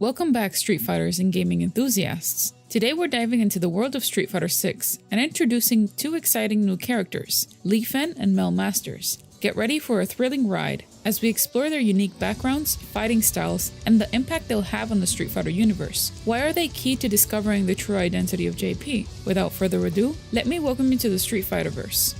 Welcome back, Street Fighters and gaming enthusiasts. Today we're diving into the world of Street Fighter 6 and introducing two exciting new characters, Li-Fen and Mel Masters. Get ready for a thrilling ride as we explore their unique backgrounds, fighting styles, and the impact they'll have on the Street Fighter universe. Why are they key to discovering the true identity of JP? Without further ado, let me welcome you to the Street Fighterverse.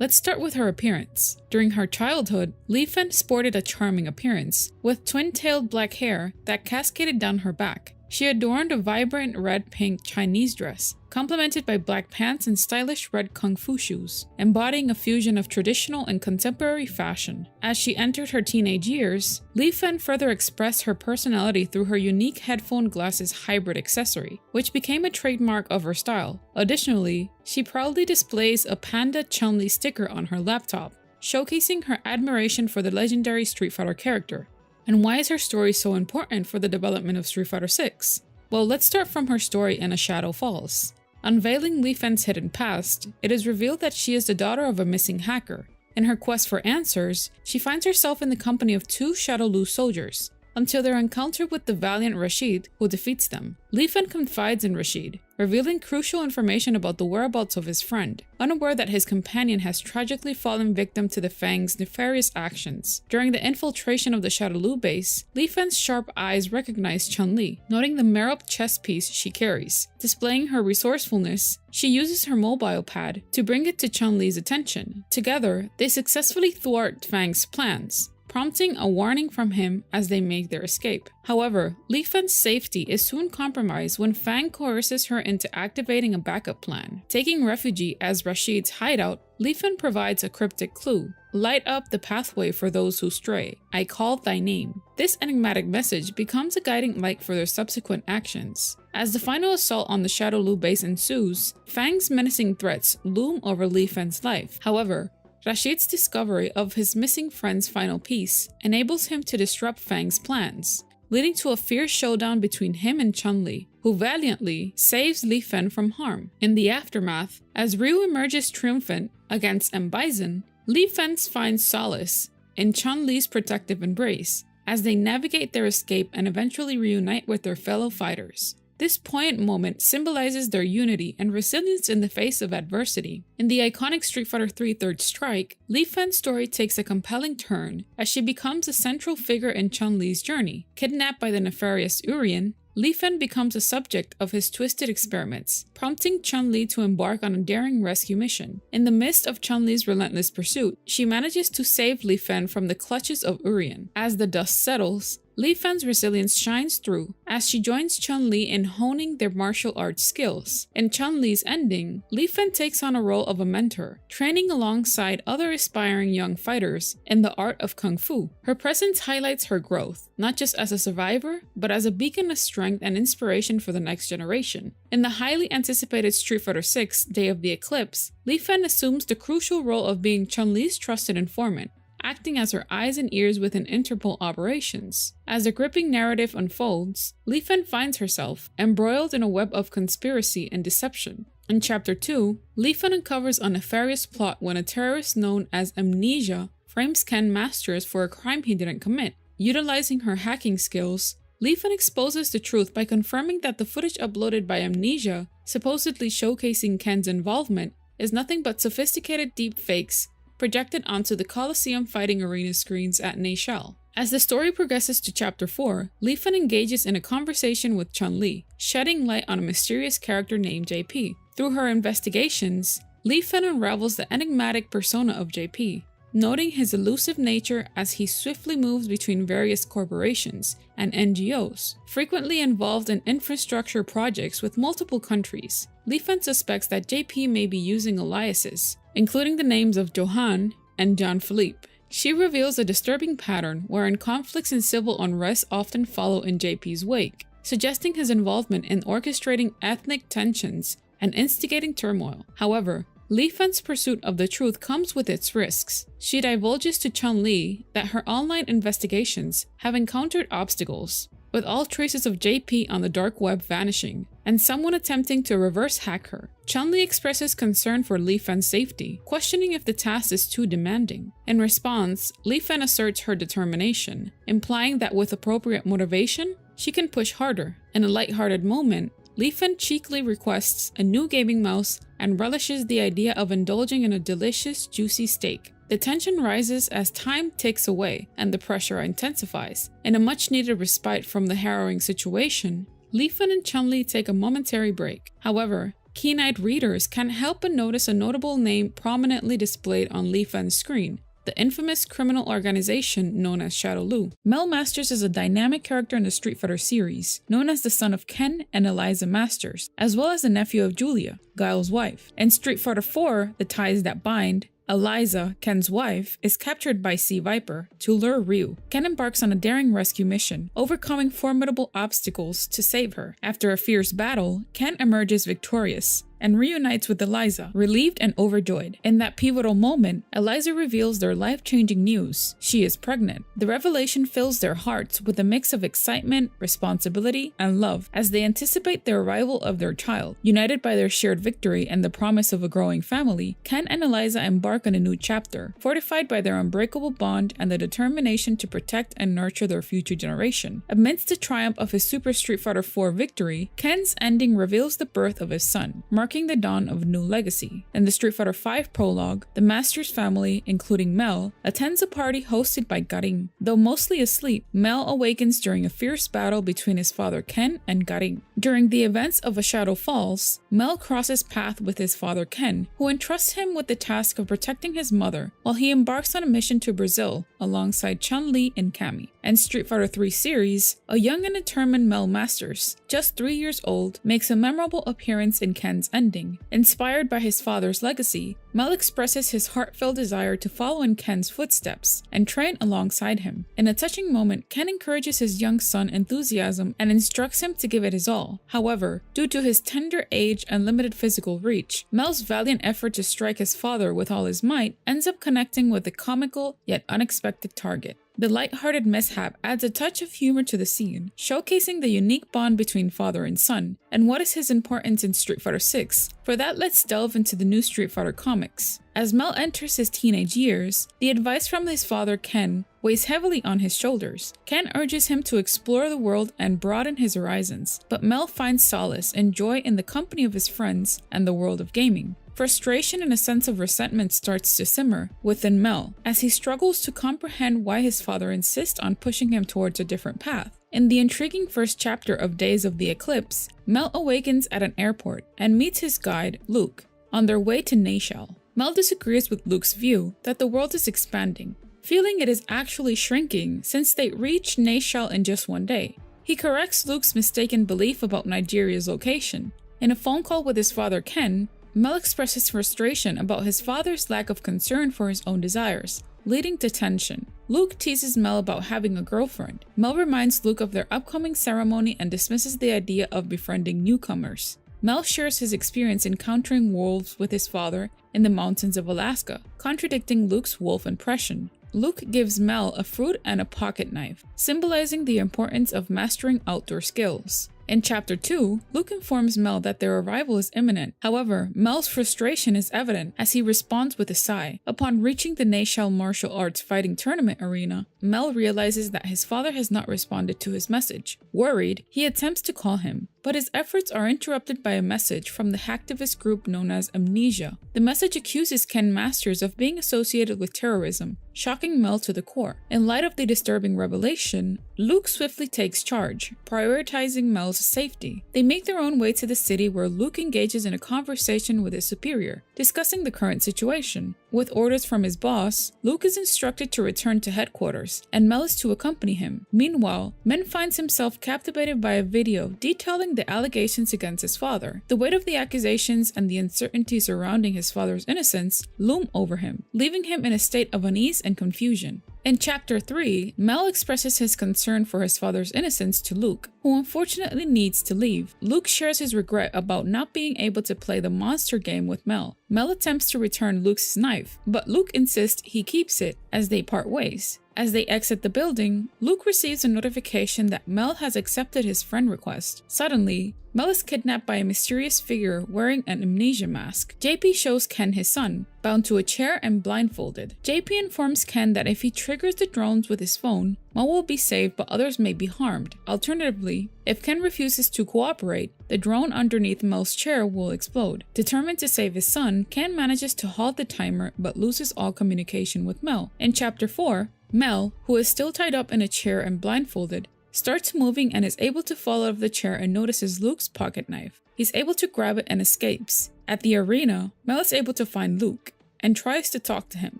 Let's start with her appearance. During her childhood, Li-Fen sported a charming appearance, with twin-tailed black hair that cascaded down her back. She adorned a vibrant red-pink Chinese dress, complemented by black pants and stylish red kung fu shoes, embodying a fusion of traditional and contemporary fashion. As she entered her teenage years, Li-Fen further expressed her personality through her unique headphone glasses hybrid accessory, which became a trademark of her style. Additionally, she proudly displays a Panda Chun-Li sticker on her laptop, showcasing her admiration for the legendary Street Fighter character. And why is her story so important for the development of Street Fighter 6? Well, let's start from her story in A Shadow Falls. Unveiling Li-Fen's hidden past, it is revealed that she is the daughter of a missing hacker. In her quest for answers, she finds herself in the company of two Shadow Lu soldiers, until their encounter with the valiant Rashid, who defeats them. Li-Fen confides in Rashid, revealing crucial information about the whereabouts of his friend, unaware that his companion has tragically fallen victim to the Fang's nefarious actions. During the infiltration of the Shadow Lu base, Li-Fen's sharp eyes recognize Chun-Li, noting the Merup chess piece she carries. Displaying her resourcefulness, she uses her mobile pad to bring it to Chun-Li's attention. Together, they successfully thwart Fang's plans, prompting a warning from him as they make their escape. However, Li-Fen's safety is soon compromised when Fang coerces her into activating a backup plan. Taking refuge as Rashid's hideout, Li-Fen provides a cryptic clue: "Light up the pathway for those who stray. I call thy name." This enigmatic message becomes a guiding light for their subsequent actions. As the final assault on the Shadow Lu base ensues, Fang's menacing threats loom over Li-Fen's life. However, Rashid's discovery of his missing friend's final piece enables him to disrupt Fang's plans, leading to a fierce showdown between him and Chun-Li, who valiantly saves Li-Fen from harm. In the aftermath, as Ryu emerges triumphant against M. Bison, Li-Fen finds solace in Chun-Li's protective embrace as they navigate their escape and eventually reunite with their fellow fighters. This poignant moment symbolizes their unity and resilience in the face of adversity. In the iconic Street Fighter III Third Strike, Li-Fen's story takes a compelling turn as she becomes a central figure in Chun-Li's journey. Kidnapped by the nefarious Urien, Li-Fen becomes a subject of his twisted experiments, prompting Chun-Li to embark on a daring rescue mission. In the midst of Chun-Li's relentless pursuit, she manages to save Li-Fen from the clutches of Urien. As the dust settles, Li-Fen's resilience shines through as she joins Chun-Li in honing their martial arts skills. In Chun-Li's ending, Li-Fen takes on a role of a mentor, training alongside other aspiring young fighters in the art of Kung Fu. Her presence highlights her growth, not just as a survivor, but as a beacon of strength and inspiration for the next generation. In the highly anticipated Street Fighter 6 Day of the Eclipse, Li-Fen assumes the crucial role of being Chun-Li's trusted informant, acting as her eyes and ears within Interpol operations. As the gripping narrative unfolds, Li-Fen finds herself embroiled in a web of conspiracy and deception. In Chapter 2, Li-Fen uncovers a nefarious plot when a terrorist known as Amnesia frames Ken Masters for a crime he didn't commit. Utilizing her hacking skills, Li-Fen exposes the truth by confirming that the footage uploaded by Amnesia, supposedly showcasing Ken's involvement, is nothing but sophisticated deepfakes projected onto the Coliseum fighting arena screens at Neychelle. As the story progresses to Chapter 4, Li-Fen engages in a conversation with Chun-Li, shedding light on a mysterious character named JP. Through her investigations, Li-Fen unravels the enigmatic persona of JP, noting his elusive nature as he swiftly moves between various corporations and NGOs, frequently involved in infrastructure projects with multiple countries. Li-Fen suspects that JP may be using aliases, including the names of Johan and Jean-Philippe. She reveals a disturbing pattern wherein conflicts and civil unrest often follow in JP's wake, suggesting his involvement in orchestrating ethnic tensions and instigating turmoil. However, Li-Fen's pursuit of the truth comes with its risks. She divulges to Chun-Li that her online investigations have encountered obstacles, with all traces of JP on the dark web vanishing, and someone attempting to reverse hack her. Chun-Li expresses concern for Li-Fen's safety, questioning if the task is too demanding. In response, Li-Fen asserts her determination, implying that with appropriate motivation, she can push harder. In a lighthearted moment, Li-Fen cheekily requests a new gaming mouse and relishes the idea of indulging in a delicious, juicy steak. The tension rises as time ticks away and the pressure intensifies. In a much-needed respite from the harrowing situation, Li-Fen and Chun-Li take a momentary break. However, keen-eyed readers can't help but notice a notable name prominently displayed on Li-Fen's screen: the infamous criminal organization known as Shadow Lu. Mel Masters is a dynamic character in the Street Fighter series, known as the son of Ken and Eliza Masters, as well as the nephew of Julia, Guile's wife. In Street Fighter 4, The Ties That Bind, Eliza, Ken's wife, is captured by Sea Viper to lure Ryu. Ken embarks on a daring rescue mission, overcoming formidable obstacles to save her. After a fierce battle, Ken emerges victorious and reunites with Eliza, relieved and overjoyed. In that pivotal moment, Eliza reveals their life-changing news: she is pregnant. The revelation fills their hearts with a mix of excitement, responsibility, and love as they anticipate the arrival of their child. United by their shared victory and the promise of a growing family, Ken and Eliza embark on a new chapter, fortified by their unbreakable bond and the determination to protect and nurture their future generation. Amidst the triumph of his Super Street Fighter 4 victory, Ken's ending reveals the birth of his son, marking the dawn of a new legacy. In the Street Fighter 5 prologue, the Masters family, including Mel, attends a party hosted by Garing. Though mostly asleep, Mel awakens during a fierce battle between his father Ken and Garing. During the events of A Shadow Falls, Mel crosses paths with his father Ken, who entrusts him with the task of protecting his mother while he embarks on a mission to Brazil alongside Chun-Li and Cammy. In Street Fighter 3 series, a young and determined Mel Masters, just 3 years old, makes a memorable appearance in Ken's ending. Inspired by his father's legacy, Mel expresses his heartfelt desire to follow in Ken's footsteps and train alongside him. In a touching moment, Ken encourages his young son's enthusiasm and instructs him to give it his all. However, due to his tender age and limited physical reach, Mel's valiant effort to strike his father with all his might ends up connecting with a comical yet unexpected target. The lighthearted mishap adds a touch of humor to the scene, showcasing the unique bond between father and son, and what is his importance in Street Fighter 6. For that, let's delve into the new Street Fighter comics. As Mel enters his teenage years, the advice from his father Ken weighs heavily on his shoulders. Ken urges him to explore the world and broaden his horizons, but Mel finds solace and joy in the company of his friends and the world of gaming. Frustration and a sense of resentment starts to simmer within Mel as he struggles to comprehend why his father insists on pushing him towards a different path. In the intriguing first chapter of Days of the Eclipse, Mel awakens at an airport and meets his guide, Luke, on their way to Nashal. Mel disagrees with Luke's view that the world is expanding, feeling it is actually shrinking since they reached Nashal in just one day. He corrects Luke's mistaken belief about Nigeria's location. In a phone call with his father Ken, Mel expresses frustration about his father's lack of concern for his own desires, leading to tension. Luke teases Mel about having a girlfriend. Mel reminds Luke of their upcoming ceremony and dismisses the idea of befriending newcomers. Mel shares his experience encountering wolves with his father in the mountains of Alaska, contradicting Luke's wolf impression. Luke gives Mel a fruit and a pocket knife, symbolizing the importance of mastering outdoor skills. In Chapter 2, Luke informs Mel that their arrival is imminent. However, Mel's frustration is evident as he responds with a sigh. Upon reaching the Nashal martial arts fighting tournament arena, Mel realizes that his father has not responded to his message. Worried, he attempts to call him, but his efforts are interrupted by a message from the hacktivist group known as Amnesia. The message accuses Ken Masters of being associated with terrorism, shocking Mel to the core. In light of the disturbing revelation, Luke swiftly takes charge, prioritizing Mel's safety. They make their own way to the city where Luke engages in a conversation with his superior, discussing the current situation. With orders from his boss, Luke is instructed to return to headquarters, and Mel is to accompany him. Meanwhile, Men finds himself captivated by a video detailing the allegations against his father. The weight of the accusations and the uncertainty surrounding his father's innocence loom over him, leaving him in a state of unease and confusion. In Chapter 3, Mel expresses his concern for his father's innocence to Luke, who unfortunately needs to leave. Luke shares his regret about not being able to play the monster game with Mel. Mel attempts to return Luke's knife, but Luke insists he keeps it as they part ways. As they exit the building, Luke receives a notification that Mel has accepted his friend request. Suddenly, Mel is kidnapped by a mysterious figure wearing an amnesia mask. JP shows Ken his son, bound to a chair and blindfolded. JP informs Ken that if he triggers the drones with his phone, Mel will be saved but others may be harmed. Alternatively, if Ken refuses to cooperate, the drone underneath Mel's chair will explode. Determined to save his son, Ken manages to halt the timer but loses all communication with Mel. In Chapter 4, Mel, who is still tied up in a chair and blindfolded, starts moving and is able to fall out of the chair and notices Luke's pocket knife. He's able to grab it and escapes. At the arena, Mel is able to find Luke and tries to talk to him.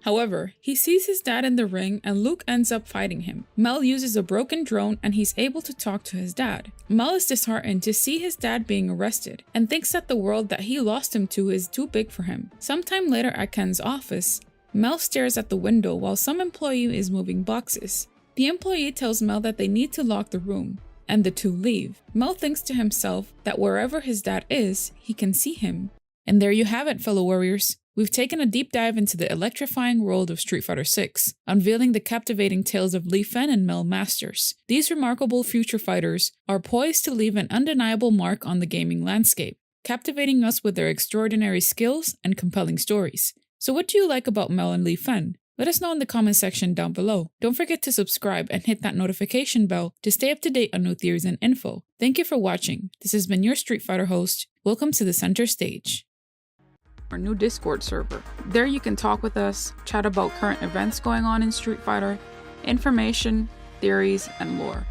However, he sees his dad in the ring and Luke ends up fighting him. Mel uses a broken drone and he's able to talk to his dad. Mel is disheartened to see his dad being arrested and thinks that the world that he lost him to is too big for him. Sometime later at Ken's office, Mel stares at the window while some employee is moving boxes. The employee tells Mel that they need to lock the room, and the two leave. Mel thinks to himself that wherever his dad is, he can see him. And there you have it, fellow warriors. We've taken a deep dive into the electrifying world of Street Fighter 6, unveiling the captivating tales of Li-Fen and Mel Masters. These remarkable future fighters are poised to leave an undeniable mark on the gaming landscape, captivating us with their extraordinary skills and compelling stories. So what do you like about Mel and Li-Fen? Let us know in the comment section down below. Don't forget to subscribe and hit that notification bell to stay up to date on new theories and info. Thank you for watching. This has been your Street Fighter host. Welcome to the center stage. Our new Discord server. There you can talk with us, chat about current events going on in Street Fighter, information, theories, and lore.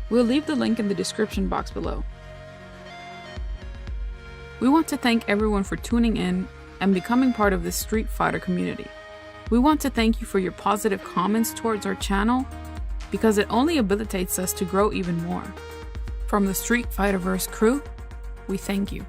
We'll leave the link in the description box below. We want to thank everyone for tuning in and becoming part of this Street Fighter community. We want to thank you for your positive comments towards our channel because it only habilitates us to grow even more. From the Street Fighterverse crew, we thank you.